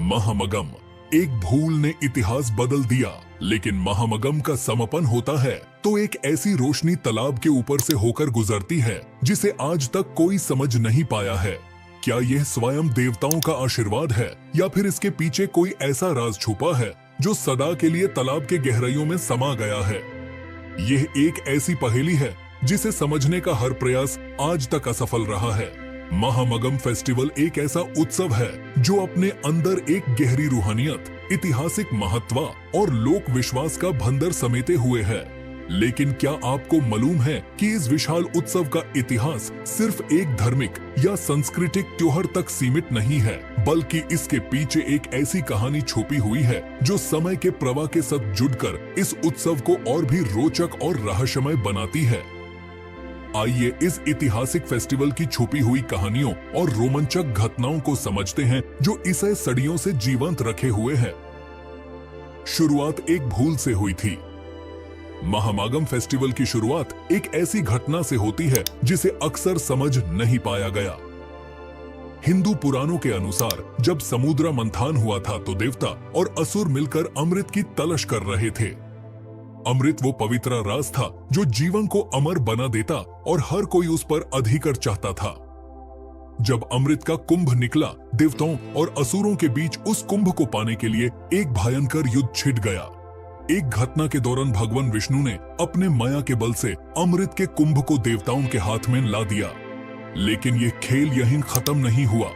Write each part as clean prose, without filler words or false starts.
महामगम, एक भूल ने इतिहास बदल दिया। लेकिन महामगम का समापन होता है तो एक ऐसी रोशनी तालाब के ऊपर से होकर गुजरती है जिसे आज तक कोई समझ नहीं पाया है। क्या यह स्वयं देवताओं का आशीर्वाद है या फिर इसके पीछे कोई ऐसा राज छुपा है जो सदा के लिए तालाब के गहराइयों में समा गया है? यह एक ऐसी पहेली है जिसे समझने का हर प्रयास आज तक असफल रहा है। महामगम फेस्टिवल एक ऐसा उत्सव है जो अपने अंदर एक गहरी रूहानियत, ऐतिहासिक महत्व और लोक विश्वास का भंडार समेटे हुए है। लेकिन क्या आपको मालूम है कि इस विशाल उत्सव का इतिहास सिर्फ एक धार्मिक या सांस्कृतिक त्योहार तक सीमित नहीं है, बल्कि इसके पीछे एक ऐसी कहानी छुपी हुई है जो समय के प्रवाह के साथ जुड़कर इस उत्सव को और भी रोचक और रहस्यमय बनाती है। आइए इस ऐतिहासिक फेस्टिवल की छुपी हुई कहानियों और रोमांचक घटनाओं को समझते हैं जो इसे सदियों से जीवंत रखे हुए हैं। शुरुआत एक भूल से हुई थी। महामगम फेस्टिवल की शुरुआत एक ऐसी घटना से होती है जिसे अक्सर समझ नहीं पाया गया। हिंदू पुराणों के अनुसार जब समुद्र मंथन हुआ था तो देवता और असुर मिलकर अमृत की तलाश कर रहे थे। अमृत वो पवित्र राज था जो जीवन को अमर बना देता और हर कोई उस पर अधिकार चाहता था। जब अमृत का कुंभ निकला, देवताओं और असुरों के बीच उस कुंभ को पाने के लिए एक भयंकर युद्ध छिड़ गया। एक घटना के दौरान भगवान विष्णु ने अपने माया के बल से अमृत के कुंभ को देवताओं के हाथ में ला दिया। लेकिन ये खेल यहीं खत्म नहीं हुआ।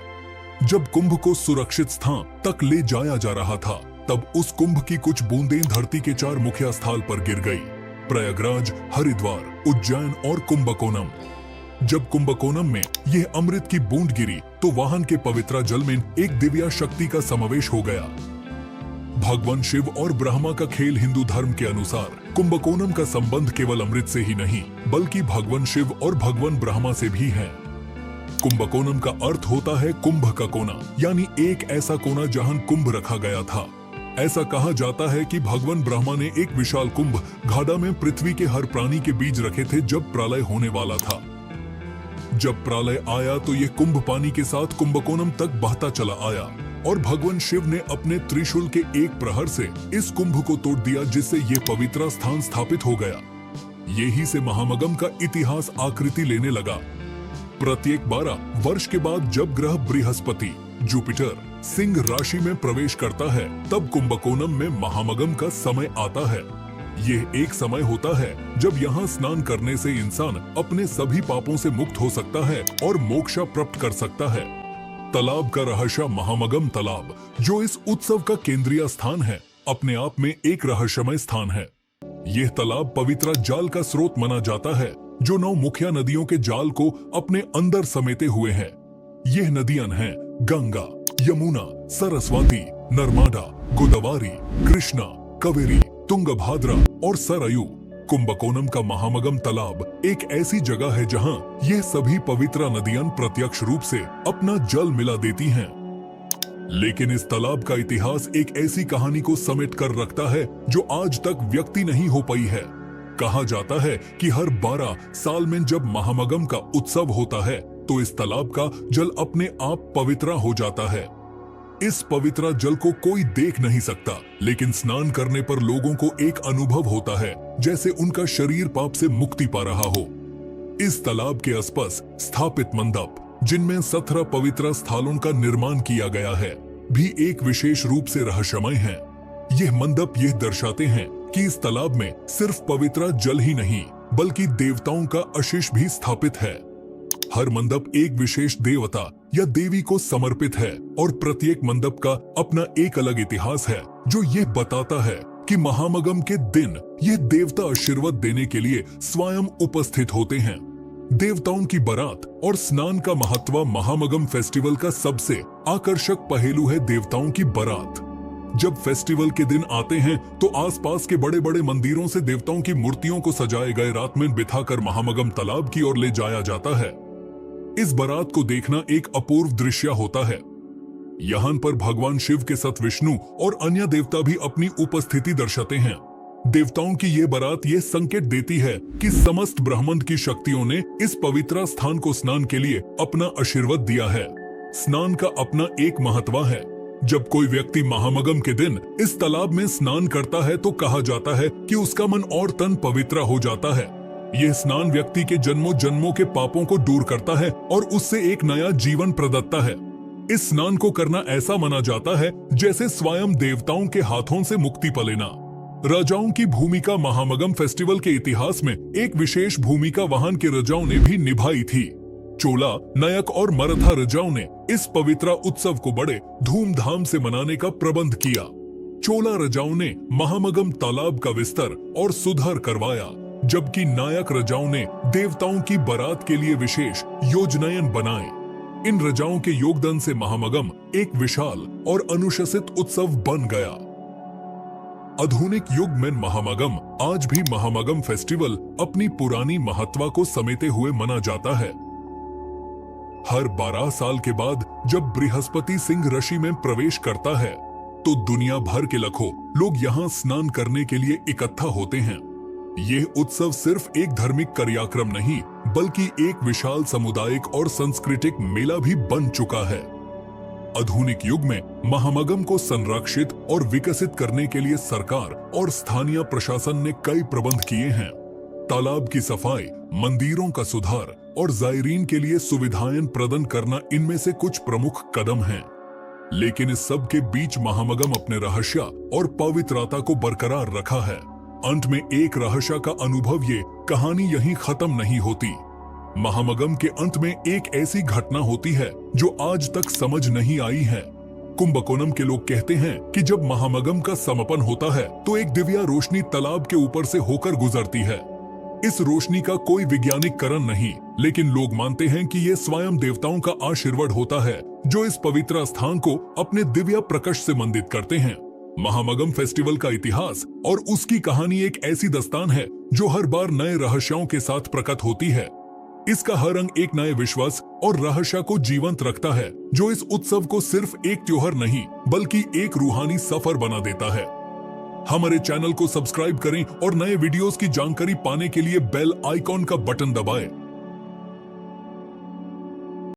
जब कुंभ को सुरक्षित स्थान तक ले जाया जा रहा था, तब उस कुंभ की कुछ बूंदें धरती के 4 मुख्य स्थल पर गिर गई: प्रयागराज, हरिद्वार, उज्जैन और कुंभकोणम। जब कुंभकोणम में यह अमृत की बूंद गिरी तो वाहन के पवित्र जल में एक दिव्य शक्ति का समावेश हो गया। भगवान शिव और ब्रह्मा का खेल। हिंदू धर्म के अनुसार कुंभकोणम का संबंध केवल अमृत से ही नहीं बल्कि भगवान शिव और भगवान ब्रह्मा से भी है। कुंभकोणम का अर्थ होता है कुंभ का कोना, यानी एक ऐसा कोना जहां कुंभ रखा गया था। ऐसा कहा जाता है कि भगवान ब्रह्मा ने एक विशाल कुंभ घड़ा में पृथ्वी के हर प्राणी के बीज रखे थे जब प्रलय होने वाला था। जब प्रलय आया तो ये कुंभ पानी के साथ कुंभकोणम तक बहता चला आया और भगवान शिव ने अपने त्रिशूल के एक प्रहार से इस कुंभ को तोड़ दिया, जिससे ये पवित्र स्थान स्थापित हो गया। यही से महामगम का इतिहास आकृति लेने लगा। प्रत्येक 12 वर्ष के बाद जब ग्रह बृहस्पति, जुपिटर, सिंह राशि में प्रवेश करता है, तब कुंभकोणम में महामगम का समय आता है। यह एक समय होता है जब यहाँ स्नान करने से इंसान अपने सभी पापों से मुक्त हो सकता है और मोक्ष प्राप्त कर सकता है। तालाब का रहस्य। महामगम तालाब, जो इस उत्सव का केंद्रीय स्थान है, अपने आप में एक रहस्यमय स्थान है। यह तालाब पवित्र जल का स्रोत माना जाता है जो 9 मुख्य नदियों के जाल को अपने अंदर समेटे हुए है। यह नदियां हैं गंगा, यमुना, सरस्वती, नर्मदा, गोदावरी, कृष्णा, कावेरी, तुंगभद्रा और सरयू। कुंभकोणम का महामगम तालाब एक ऐसी जगह है जहां ये सभी पवित्र नदियां प्रत्यक्ष रूप से अपना जल मिला देती हैं। लेकिन इस तालाब का इतिहास एक ऐसी कहानी को समेट कर रखता है जो आज तक व्यक्त नहीं हो पाई है। कहा जाता है कि हर 12 साल में जब महामगम का उत्सव होता है तो इस तालाब का जल अपने आप पवित्र हो जाता है। इस पवित्र जल को कोई देख नहीं सकता, लेकिन स्नान करने पर लोगों को एक अनुभव होता है जैसे उनका शरीर पाप से मुक्ति पा रहा हो। इस तालाब के आसपास स्थापित मंडप, जिनमें 17 पवित्र स्थलों का निर्माण किया गया है, भी एक विशेष रूप से रहस्यमय है। यह मंडप यह दर्शाते हैं कि इस तालाब में सिर्फ पवित्र जल ही नहीं बल्कि देवताओं का आशीष भी स्थापित है। हर मंडप एक विशेष देवता या देवी को समर्पित है और प्रत्येक मंडप का अपना एक अलग इतिहास है जो ये बताता है कि महामगम के दिन ये देवता आशीर्वाद देने के लिए स्वयं उपस्थित होते हैं। देवताओं की बारात और स्नान का महत्व। महामगम फेस्टिवल का सबसे आकर्षक पहलू है देवताओं की बारात। जब फेस्टिवल के दिन आते हैं तो आसपास के बड़े बड़े मंदिरों से देवताओं की मूर्तियों को सजाए गए रात में बिठाकर महामगम तालाब की ओर ले जाया जाता है। इस बारात को देखना एक अपूर्व दृश्य होता है। यहाँ पर भगवान शिव के साथ विष्णु और अन्य देवता भी अपनी उपस्थिति दर्शाते हैं। देवताओं की ये बारात ये संकेत देती है कि समस्त ब्रह्मांड की शक्तियों ने इस पवित्र स्थान को स्नान के लिए अपना आशीर्वाद दिया है। स्नान का अपना एक महत्व है। जब कोई व्यक्ति महामगम के दिन इस तालाब में स्नान करता है तो कहा जाता है कि उसका मन और तन पवित्र हो जाता है। यह स्नान व्यक्ति के जन्मों जन्मों के पापों को दूर करता है और उससे एक नया जीवन प्रदत्ता है। इस स्नान को करना ऐसा माना जाता है जैसे स्वयं देवताओं के हाथों से मुक्ति पलेना। राजाओं की भूमिका महामगम फेस्टिवल के इतिहास में एक विशेष भूमिका वहां के राजाओं ने भी निभाई थी। चोला, नायक और मराठा राजाओं ने इस पवित्र उत्सव को बड़े धूमधाम से मनाने का प्रबंध किया। चोला राजाओं ने महामगम तालाब का विस्तार और सुधार करवाया, जबकि नायक राजाओं ने देवताओं की बारात के लिए विशेष योजनाएं बनाए। इन राजाओं के योगदान से महामगम एक विशाल और अनुशासित उत्सव बन गया। आधुनिक युग में महामगम आज भी महामगम फेस्टिवल अपनी पुरानी महत्ता को समेटे हुए मना जाता है। हर 12 साल के बाद जब बृहस्पति सिंह राशि में प्रवेश करता है तो दुनिया भर के लाखों लोग यहाँ स्नान करने के लिए इकट्ठा होते हैं। यह उत्सव सिर्फ एक धार्मिक कार्यक्रम नहीं बल्कि एक विशाल सामुदायिक और सांस्कृतिक मेला भी बन चुका है। आधुनिक युग में महामगम को संरक्षित और विकसित करने के लिए सरकार और स्थानीय प्रशासन ने कई प्रबंध किए हैं। तालाब की सफाई, मंदिरों का सुधार और जायरीन के लिए सुविधाएं प्रदान करना इनमें से कुछ प्रमुख कदम हैं। लेकिन इस सब के बीच महामगम अपने रहस्य और पवित्रता को बरकरार रखा है। अंत में एक रहस्य का अनुभव, ये कहानी यहीं खत्म नहीं होती। महामगम के अंत में एक ऐसी घटना होती है जो आज तक समझ नहीं आई है। कुंभकोणम के लोग कहते हैं कि जब महामगम का समापन होता है तो एक दिव्य रोशनी तालाब के ऊपर से होकर गुजरती है। इस रोशनी का कोई वैज्ञानिक कारण नहीं, लेकिन लोग मानते हैं कि यह स्वयं देवताओं का आशीर्वाद होता है जो इस पवित्र स्थान को अपने दिव्य प्रकाश से मंडित करते हैं। महामगम फेस्टिवल का इतिहास और उसकी कहानी एक ऐसी दास्तान है जो हर बार नए रहस्यों के साथ प्रकट होती है। इसका हर रंग एक नए विश्वास और रहस्य को जीवंत रखता है, जो इस उत्सव को सिर्फ एक त्योहार नहीं बल्कि एक रूहानी सफर बना देता है। हमारे चैनल को सब्सक्राइब करें और नए वीडियोस की जानकारी पाने के लिए बेल आइकॉन का बटन दबाएं।